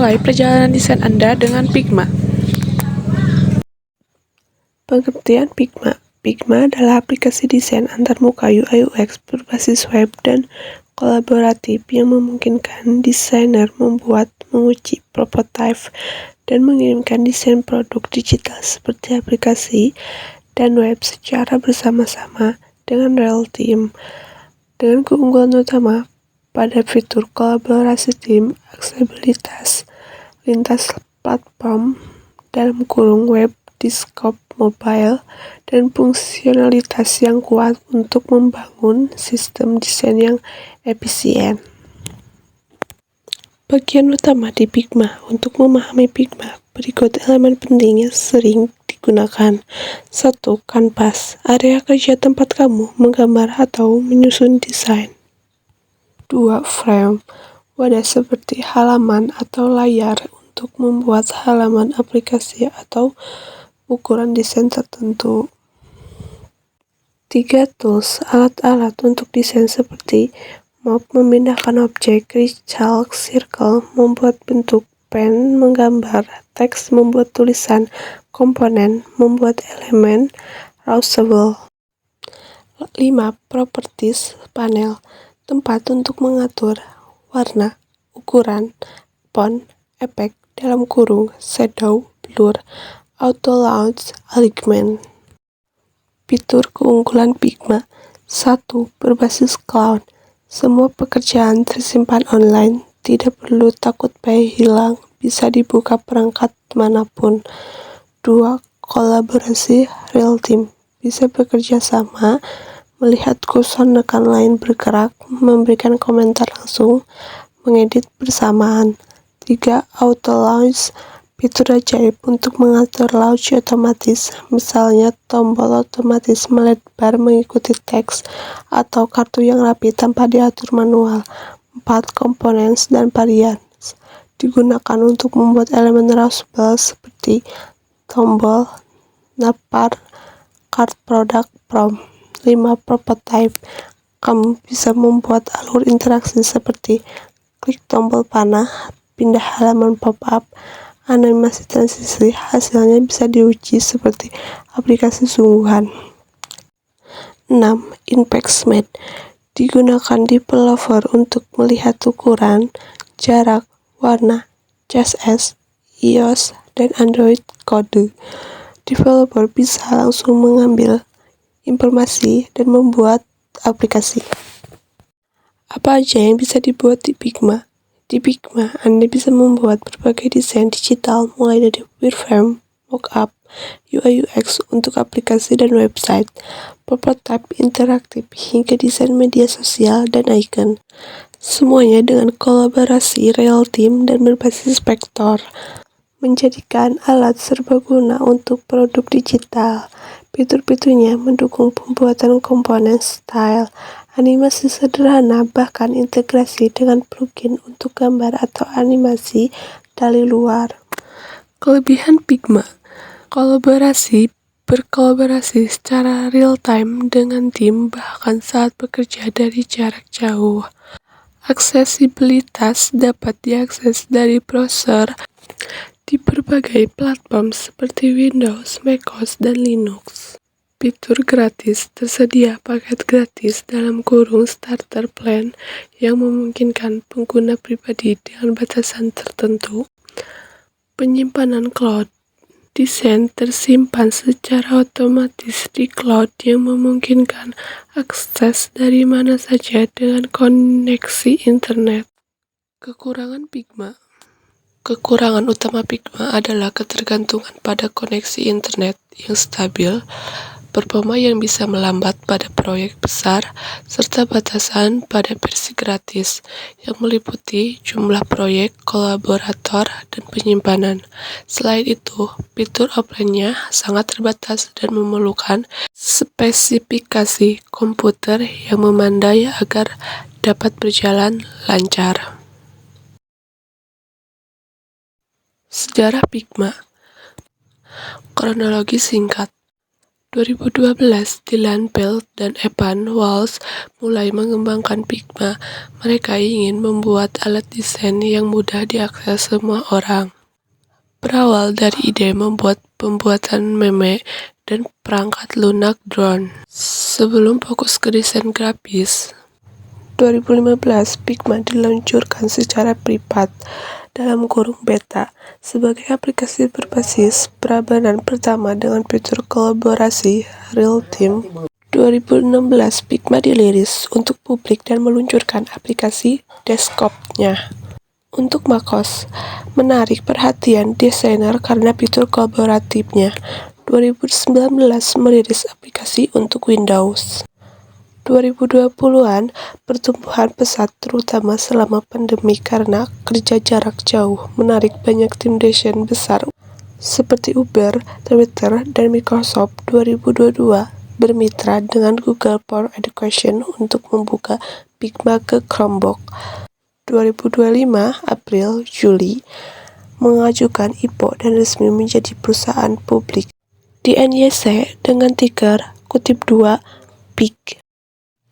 Mulai perjalanan desain Anda dengan Figma. Pengertian Figma. Figma adalah aplikasi desain antarmuka UI UX berbasis web dan kolaboratif yang memungkinkan desainer membuat, menguji prototipe, dan mengirimkan desain produk digital seperti aplikasi dan web secara bersama-sama dengan real time. Dengan keunggulan utama pada fitur kolaborasi tim, aksesibilitas lintas platform (web, desktop, mobile), dan fungsionalitas yang kuat untuk membangun sistem desain yang efisien. Bagian utama di Figma. Untuk memahami Figma, berikut elemen penting yang sering digunakan. 1. Kanvas, area kerja tempat kamu menggambar atau menyusun desain. 2. Frame, wadah seperti halaman atau layar untuk membuat halaman aplikasi atau ukuran desain tertentu. 3. Tools, alat-alat untuk desain seperti map, memindahkan objek, rectangle, circle, membuat bentuk, pen, menggambar, teks, membuat tulisan, komponen, membuat elemen, reusable. 5. Properties, panel, tempat untuk mengatur warna, ukuran, font, efek (shadow, blur, auto launch, alignment). Fitur keunggulan Figma. 1. Berbasis cloud. Semua pekerjaan tersimpan online, tidak perlu takut file hilang, bisa dibuka perangkat manapun. 2. Kolaborasi real time. Bisa bekerja sama, melihat kursor rekan lain bergerak, memberikan komentar langsung, mengedit bersamaan. 3. Auto launch, fitur ajaib untuk mengatur launch otomatis, misalnya tombol otomatis melebar mengikuti teks, atau kartu yang rapi tanpa diatur manual. 4. Components dan variants, digunakan untuk membuat elemen reusable seperti tombol, navbar, card product, prompt. 5. Prototype, kamu bisa membuat alur interaksi seperti klik tombol panah, pindah halaman pop-up, animasi transisi. Hasilnya bisa diuji seperti aplikasi sungguhan. 6. Invexmate, digunakan developer untuk melihat ukuran, jarak, warna, CSS, iOS, dan Android kode. Developer bisa langsung mengambil informasi dan membuat aplikasi. Apa aja yang bisa dibuat di Figma? Di Figma, Anda bisa membuat berbagai desain digital mulai dari wireframe, mockup, UI UX untuk aplikasi dan website, prototipe interaktif, hingga desain media sosial dan icon. Semuanya dengan kolaborasi real time dan berbasis vektor, menjadikan alat serbaguna untuk produk digital. Fitur-fiturnya mendukung pembuatan komponen, style, animasi sederhana, bahkan integrasi dengan plugin untuk gambar atau animasi dari luar. Kelebihan Figma. Berkolaborasi secara real-time dengan tim, bahkan saat bekerja dari jarak jauh. Aksesibilitas, dapat diakses dari browser di berbagai platform seperti Windows, macOS, dan Linux. Fitur gratis, tersedia paket gratis (starter plan) yang memungkinkan pengguna pribadi dengan batasan tertentu. Penyimpanan cloud, desain tersimpan secara otomatis di cloud yang memungkinkan akses dari mana saja dengan koneksi internet. Kekurangan Figma. Kekurangan utama Figma adalah ketergantungan pada koneksi internet yang stabil, performa yang bisa melambat pada proyek besar, serta batasan pada versi gratis yang meliputi jumlah proyek, kolaborator, dan penyimpanan. Selain itu, fitur offline-nya sangat terbatas dan memerlukan spesifikasi komputer yang memadai agar dapat berjalan lancar. Sejarah Figma. Kronologi singkat. 2012, Dylan Bell dan Evan Walsh mulai mengembangkan Figma. Mereka ingin membuat alat desain yang mudah diakses semua orang. Berawal dari ide membuat pembuatan meme dan perangkat lunak drone. Sebelum fokus ke desain grafis, 2015, Figma diluncurkan secara privat (beta) sebagai aplikasi berbasis Brabanan pertama dengan fitur kolaborasi real-time. 2016, Figma dirilis untuk publik dan meluncurkan aplikasi desktop-nya untuk macOS, menarik perhatian desainer karena fitur kolaboratifnya. 2019, merilis aplikasi untuk Windows. 2020-an, pertumbuhan pesat terutama selama pandemi karena kerja jarak jauh menarik banyak tim desain besar seperti Uber, Twitter, dan Microsoft. 2022 bermitra dengan Google for Education untuk membuka Figma ke Chromebook. 2025 April-Juli mengajukan IPO dan resmi menjadi perusahaan publik di NYSE dengan ticker *2 PIG.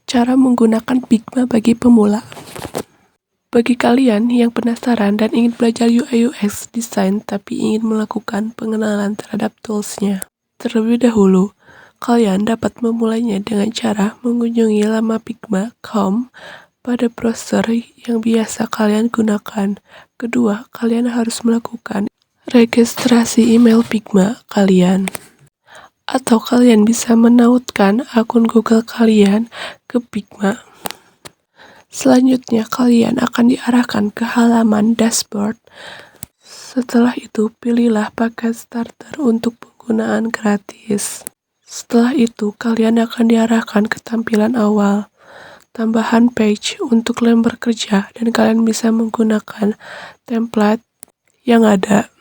Cara menggunakan Figma bagi pemula. Bagi kalian yang penasaran dan ingin belajar UI UX design tapi ingin melakukan pengenalan terhadap toolsnya, terlebih dahulu, kalian dapat memulainya dengan cara mengunjungi laman figma.com pada browser yang biasa kalian gunakan. Kedua, kalian harus melakukan registrasi email Figma kalian. Atau kalian bisa menautkan akun Google kalian ke Figma. Selanjutnya, kalian akan diarahkan ke halaman dashboard. Setelah itu, pilihlah paket starter untuk penggunaan gratis. Setelah itu, kalian akan diarahkan ke tampilan awal, tambahan page untuk lembar kerja, dan kalian bisa menggunakan template yang ada.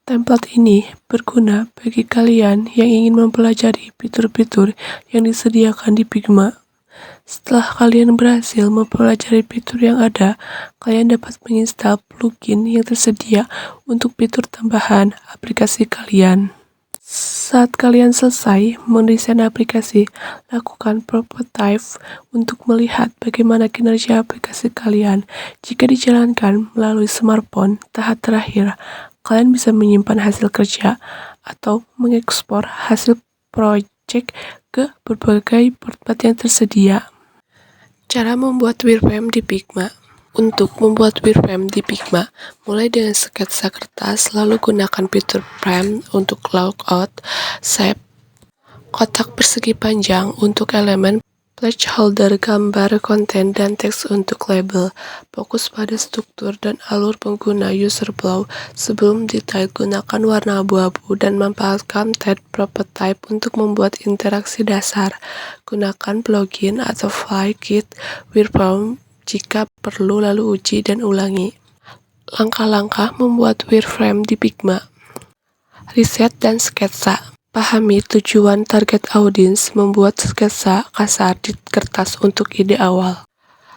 Template ini berguna bagi kalian yang ingin mempelajari fitur-fitur yang disediakan di Figma. Setelah kalian berhasil mempelajari fitur yang ada, kalian dapat menginstal plugin yang tersedia untuk fitur tambahan aplikasi kalian. Saat kalian selesai mendesain aplikasi, lakukan prototype untuk melihat bagaimana kinerja aplikasi kalian. Jika dijalankan melalui smartphone, tahap terakhir, kalian bisa menyimpan hasil kerja atau mengekspor hasil project ke berbagai format yang tersedia. Cara membuat wireframe di Figma. Untuk membuat wireframe di Figma, mulai dengan sketsa kertas, lalu gunakan fitur frame untuk layout, shape, kotak persegi panjang untuk elemen, placeholder, gambar, konten, dan teks untuk label. Fokus pada struktur dan alur pengguna user flow. Sebelum detail, gunakan warna abu-abu dan manfaatkan tag prototype untuk membuat interaksi dasar. Gunakan plugin atau file kit wireframe jika perlu, lalu uji dan ulangi. Langkah-langkah membuat wireframe di Figma. Riset dan sketsa. Pahami tujuan target audiens, membuat sketsa kasar di kertas untuk ide awal.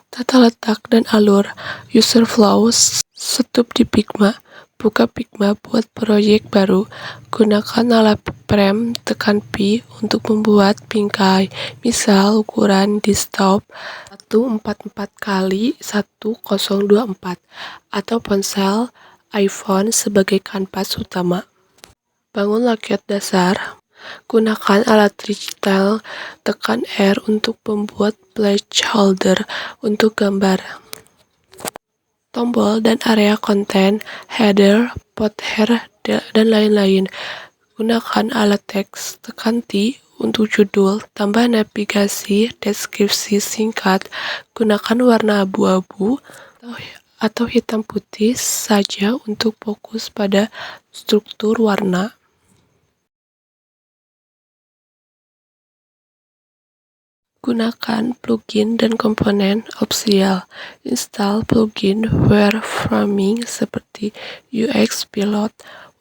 Tata letak dan alur user flow setup di Figma. Buka Figma buat proyek baru. Gunakan alat frame, tekan P untuk membuat bingkai. Misal ukuran desktop 144x1024 atau ponsel iPhone sebagai kanvas utama. Bangun layout dasar. Gunakan alat reticle, tekan R untuk membuat placeholder untuk gambar, tombol dan area konten, header, footer, dan lain-lain. Gunakan alat teks, tekan T untuk judul, tambah navigasi, deskripsi singkat. Gunakan warna abu-abu atau hitam putih saja untuk fokus pada struktur warna. Gunakan plugin dan komponen opsional. Install plugin wireframing seperti UX Pilot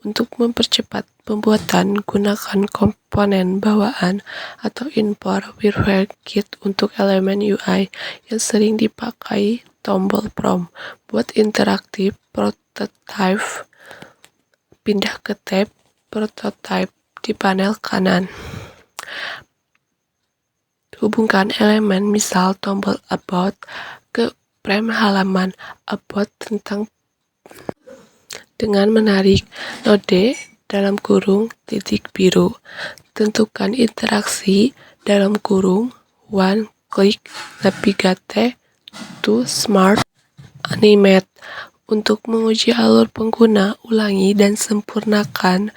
untuk mempercepat pembuatan. Gunakan komponen bawaan atau import wireframe kit untuk elemen UI yang sering dipakai tombol prompt. Buat interaktif prototype, pindah ke tab prototype di panel kanan. Hubungkan elemen misal tombol About ke frame halaman About tentang dengan menarik node (titik biru). Tentukan interaksi (one click navigate to Smart Animate). Untuk menguji alur pengguna, ulangi dan sempurnakan.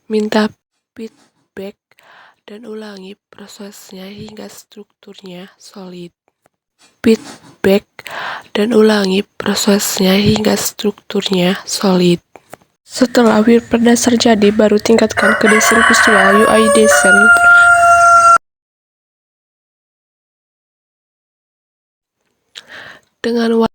Minta feedback dan ulangi prosesnya hingga strukturnya solid. Feedback dan ulangi prosesnya hingga strukturnya solid. Setelah WordPress dasar jadi, baru tingkatkan ke desain visual UI design. Dengan